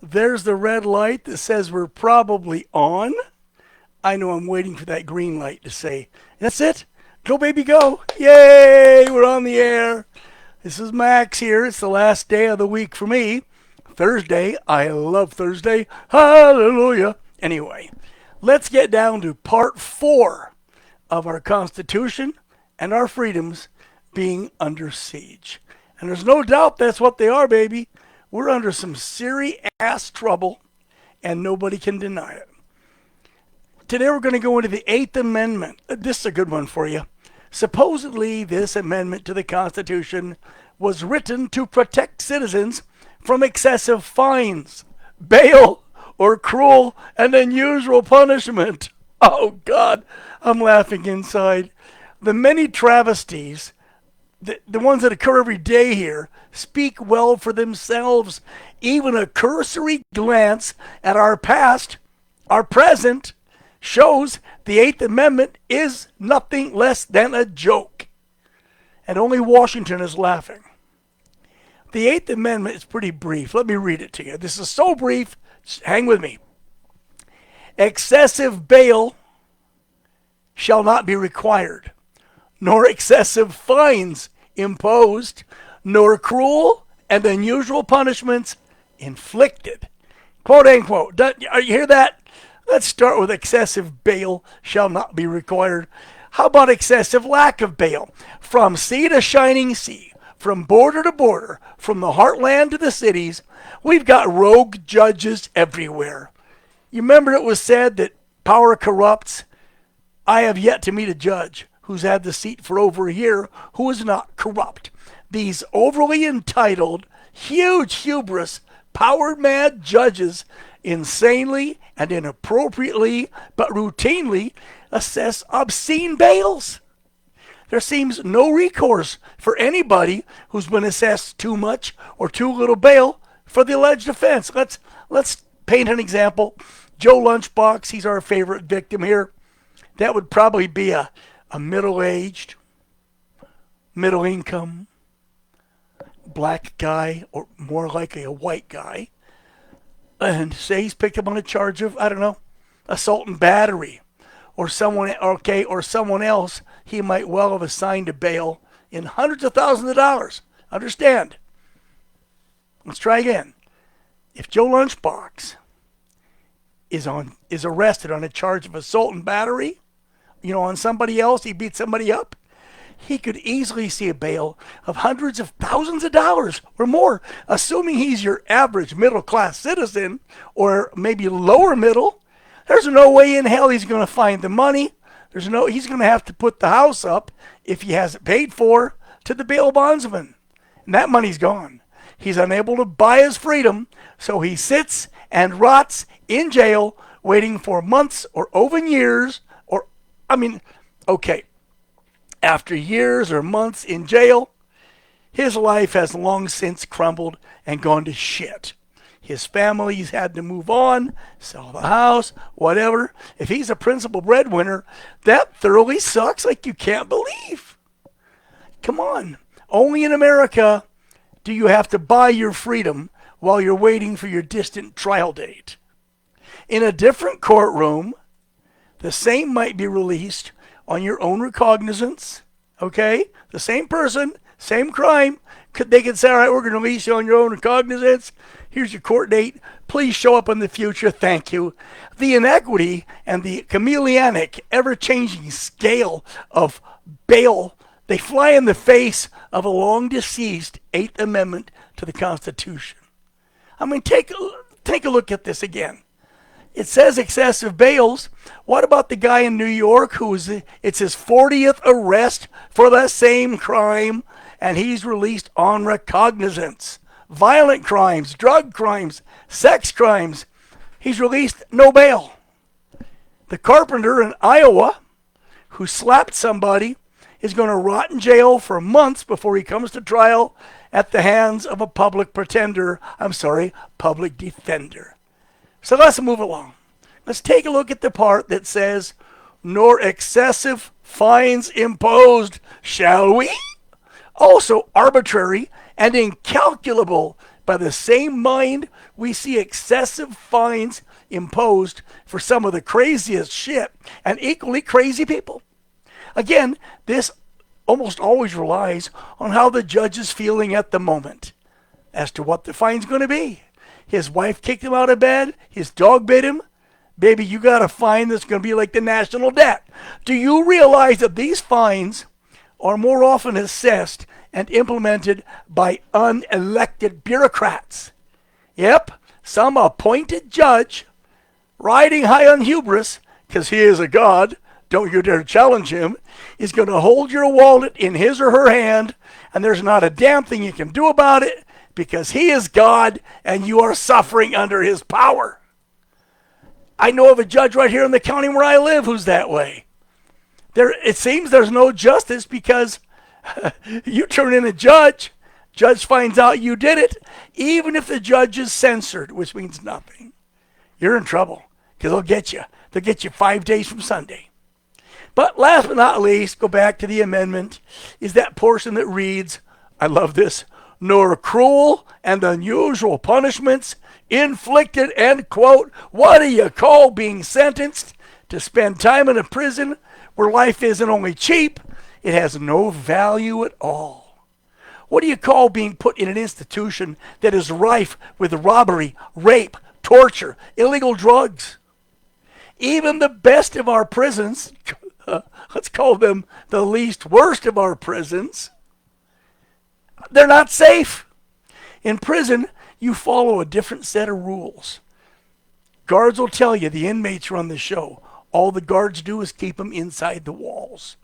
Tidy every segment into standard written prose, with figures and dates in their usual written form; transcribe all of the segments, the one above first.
There's the red light that says we're probably on. I know I'm waiting for that green light to say, that's it. Go, baby, go. Yay, we're on the air. This is Max here. It's the last day of the week for me. Thursday. I love Thursday. Hallelujah. Anyway, let's get down to part 4 of our Constitution and our freedoms being under siege. And there's no doubt that's what they are, baby. We're under some serious trouble, and nobody can deny it. Today we're going to go into the 8th Amendment. This is a good one for you. Supposedly, this amendment to the Constitution was written to protect citizens from excessive fines, bail, or cruel and unusual punishment. Oh, God, I'm laughing inside. The many travesties, the ones that occur every day here, speak well for themselves. Even a cursory glance at our past, our present, shows the 8th Amendment is nothing less than a joke. And only Washington is laughing. The 8th Amendment is pretty brief. Let me read it to you. This is so brief, just hang with me. Excessive bail shall not be required, nor excessive fines imposed, nor cruel and unusual punishments inflicted. Quote, unquote. You hear that? Let's start with excessive bail shall not be required. How about excessive lack of bail? From sea to shining sea, from border to border, from the heartland to the cities, we've got rogue judges everywhere. You remember it was said that power corrupts? I have yet to meet a judge who's had the seat for over a year who is not corrupt. These overly entitled, huge hubris, power-mad judges insanely and inappropriately, but routinely assess obscene bails. There seems no recourse for anybody who's been assessed too much or too little bail for the alleged offense. Let's paint an example. Joe Lunchbox, he's our favorite victim here. That would probably be a middle-aged, middle-income, black guy, or more likely a white guy, and say he's picked up on a charge of, I don't know, assault and battery, or someone else he might well have assigned to bail in hundreds of thousands of dollars. Understand? Let's try again. If Joe Lunchbox is arrested on a charge of assault and battery, on somebody else, he beat somebody up, he could easily see a bail of hundreds of thousands of dollars or more, assuming he's your average middle-class citizen or maybe lower middle. There's no way in hell he's going to find the money. He's going to have to put the house up, if he hasn't paid for, to the bail bondsman. And that money's gone. He's unable to buy his freedom, so he sits and rots in jail waiting for months or even years, after years or months in jail, his life has long since crumbled and gone to shit. His family's had to move on, sell the house, whatever. If he's a principal breadwinner, that thoroughly sucks like you can't believe. Come on. Only in America do you have to buy your freedom while you're waiting for your distant trial date. In a different courtroom, the same might be released on your own recognizance, okay? The same person, same crime. They could say, all right, we're going to release you on your own recognizance. Here's your court date. Please show up in the future. Thank you. The inequity and the chameleonic, ever-changing scale of bail, they fly in the face of a long-deceased 8th Amendment to the Constitution. Take a look at this again. It says excessive bails. What about the guy in New York it's his 40th arrest for the same crime, and he's released on recognizance? Violent crimes, drug crimes, sex crimes. He's released no bail. The carpenter in Iowa who slapped somebody is going to rot in jail for months before he comes to trial at the hands of a public defender. So let's move along. Let's take a look at the part that says, nor excessive fines imposed, shall we? Also, arbitrary and incalculable by the same mind, we see excessive fines imposed for some of the craziest shit and equally crazy people. Again, this almost always relies on how the judge is feeling at the moment as to what the fine's going to be. His wife kicked him out of bed. His dog bit him. Baby, you got a fine that's going to be like the national debt. Do you realize that these fines are more often assessed and implemented by unelected bureaucrats? Yep, some appointed judge riding high on hubris, because he is a god, don't you dare challenge him, is going to hold your wallet in his or her hand, and there's not a damn thing you can do about it, because he is God and you are suffering under his power. I know of a judge right here in the county where I live who's that way. It seems there's no justice because you turn in a judge finds out you did it, even if the judge is censored, which means nothing. You're in trouble because they'll get you. They'll get you 5 days from Sunday. But last but not least, go back to the amendment, is that portion that reads, I love this, nor cruel and unusual punishments inflicted, end quote. What do you call being sentenced to spend time in a prison where life isn't only cheap, it has no value at all? What do you call being put in an institution that is rife with robbery, rape, torture, illegal drugs? Even the best of our prisons, let's call them the least worst of our prisons, they're not safe. In prison, you follow a different set of rules. Guards will tell you the inmates run the show. All the guards do is keep them inside the walls.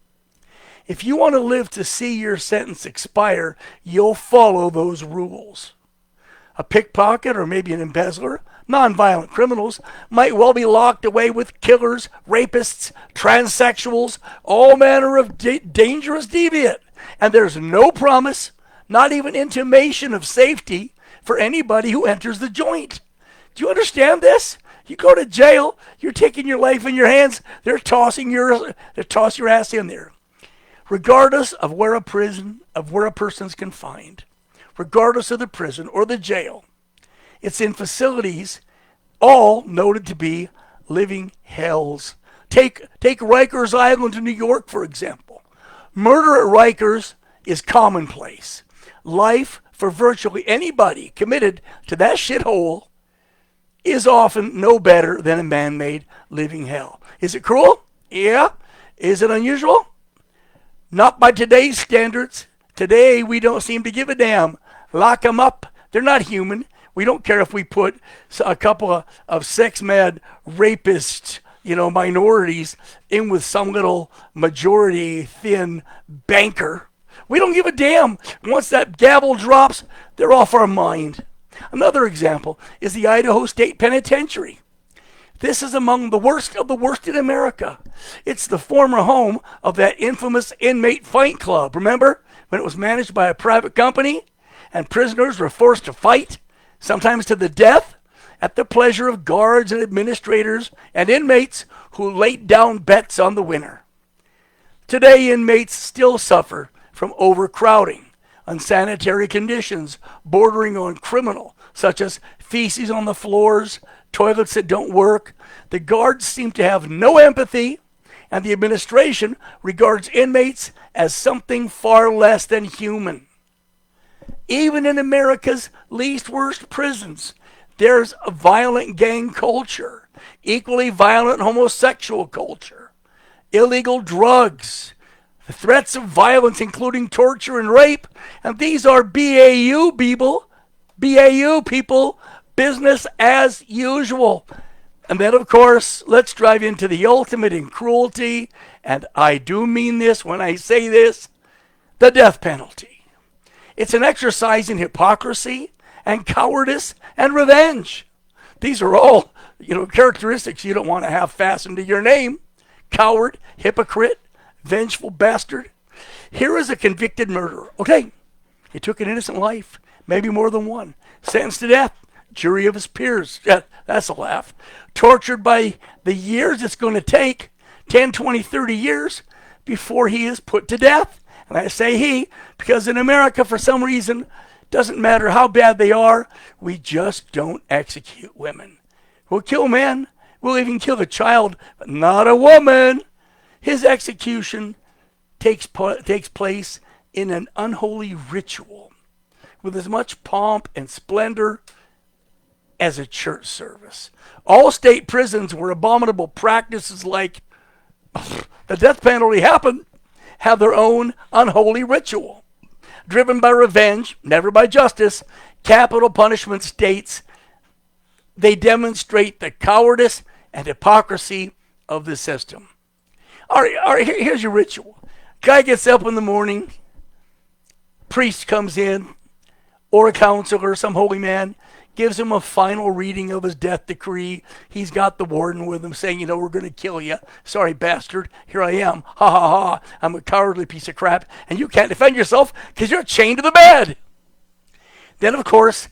If you want to live to see your sentence expire, you'll follow those rules. A pickpocket or maybe an embezzler, nonviolent criminals, might well be locked away with killers, rapists, transsexuals, all manner of dangerous deviant. And there's no promise, not even intimation of safety for anybody who enters the joint. Do you understand this? You go to jail, you're taking your life in your hands, they're tossing your ass in there. Regardless of where a person's confined, regardless of the prison or the jail, it's in facilities all noted to be living hells. Take Rikers Island in New York, for example. Murder at Rikers is commonplace. Life for virtually anybody committed to that shithole is often no better than a man-made living hell. Is it cruel? Yeah. Is it unusual? Not by today's standards. Today, we don't seem to give a damn. Lock them up. They're not human. We don't care if we put a couple of sex-mad rapists, minorities in with some little majority thin banker. We don't give a damn. Once that gavel drops, they're off our mind. Another example is the Idaho State Penitentiary. This is among the worst of the worst in America. It's the former home of that infamous inmate fight club. Remember when it was managed by a private company and prisoners were forced to fight, sometimes to the death, at the pleasure of guards and administrators and inmates who laid down bets on the winner. Today, inmates still suffer from overcrowding, unsanitary conditions bordering on criminal, such as feces on the floors, toilets that don't work. The guards seem to have no empathy, and the administration regards inmates as something far less than human. Even in America's least worst prisons, there's a violent gang culture, equally violent homosexual culture, illegal drugs, the threats of violence, including torture and rape, and these are BAU people, business as usual. And then, of course, let's drive into the ultimate in cruelty, and I do mean this when I say this, the death penalty. It's an exercise in hypocrisy and cowardice and revenge. These are all, characteristics you don't want to have fastened to your name. Coward, hypocrite, vengeful bastard. Here is a convicted murderer. Okay, he took an innocent life, maybe more than one. Sentenced to death, jury of his peers. Yeah, that's a laugh. Tortured by the years it's going to take, 10, 20, 30 years before he is put to death. And I say he, because in America, for some reason, Doesn't matter how bad they are, we just don't execute women. We'll kill men, we'll even kill a child, but not a woman. His execution takes place in an unholy ritual with as much pomp and splendor as a church service. All state prisons where abominable practices like the death penalty happen have their own unholy ritual. Driven by revenge, never by justice, capital punishment states demonstrate the cowardice and hypocrisy of the system. All right, here's your ritual. Guy gets up in the morning, priest comes in, or a counselor, some holy man, gives him a final reading of his death decree. He's got the warden with him saying, we're going to kill you. Sorry, bastard. Here I am. Ha, ha, ha. I'm a cowardly piece of crap. And you can't defend yourself because you're chained to the bed. Then, of course,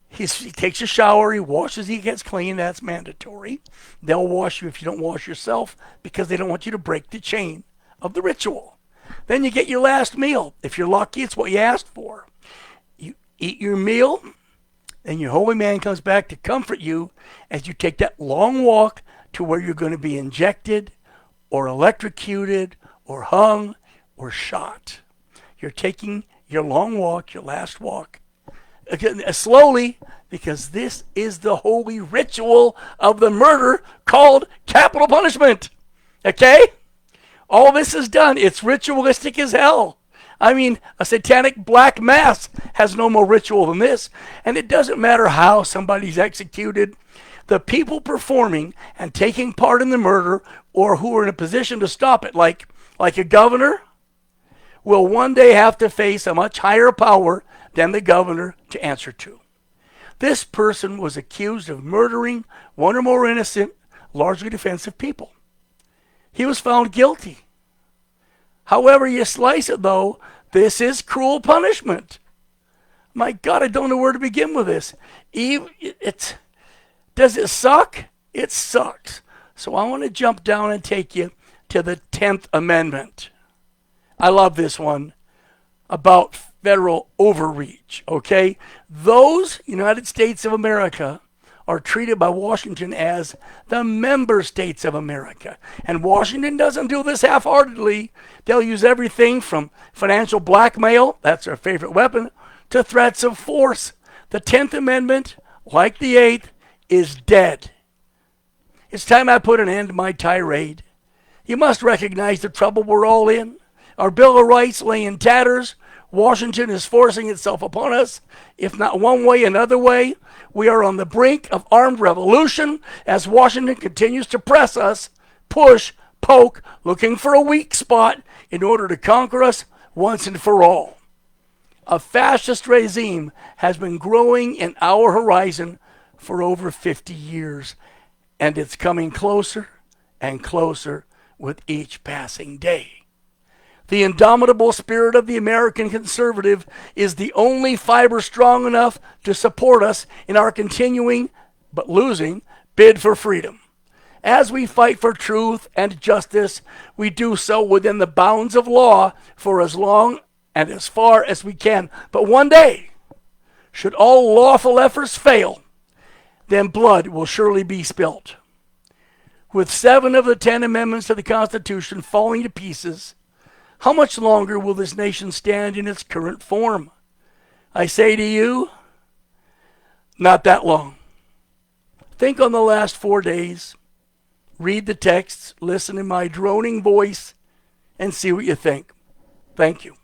he takes a shower. He washes. He gets clean. That's mandatory. They'll wash you if you don't wash yourself because they don't want you to break the chain of the ritual. Then you get your last meal. If you're lucky, it's what you asked for. You eat your meal. And your holy man comes back to comfort you as you take that long walk to where you're going to be injected or electrocuted or hung or shot. You're taking your long walk, your last walk, slowly, because this is the holy ritual of the murder called capital punishment. Okay? All this is done. It's ritualistic as hell. I mean, a satanic black mass has no more ritual than this. And it doesn't matter how somebody's executed. The people performing and taking part in the murder or who are in a position to stop it, like a governor, will one day have to face a much higher power than the governor to answer to. This person was accused of murdering one or more innocent, largely defensive people. He was found guilty. However you slice it, though, this is cruel punishment. My God, I don't know where to begin with this. Does it suck? It sucks. So I want to jump down and take you to the 10th Amendment. I love this one about federal overreach, okay? Those United States of America are treated by Washington as the member states of America. And Washington doesn't do this half-heartedly. They'll use everything from financial blackmail, that's their favorite weapon, to threats of force. The 10th Amendment, like the 8th, is dead. It's time I put an end to my tirade. You must recognize the trouble we're all in. Our Bill of Rights lay in tatters. Washington is forcing itself upon us. If not one way, another way. We are on the brink of armed revolution as Washington continues to press us, push, poke, looking for a weak spot in order to conquer us once and for all. A fascist regime has been growing in our horizon for over 50 years, and it's coming closer and closer with each passing day. The indomitable spirit of the American conservative is the only fiber strong enough to support us in our continuing, but losing, bid for freedom. As we fight for truth and justice, we do so within the bounds of law for as long and as far as we can. But one day, should all lawful efforts fail, then blood will surely be spilt. With 7 of the 10 amendments to the Constitution falling to pieces, how much longer will this nation stand in its current form? I say to you, not that long. Think on the last 4 days. Read the texts, listen to my droning voice, and see what you think. Thank you.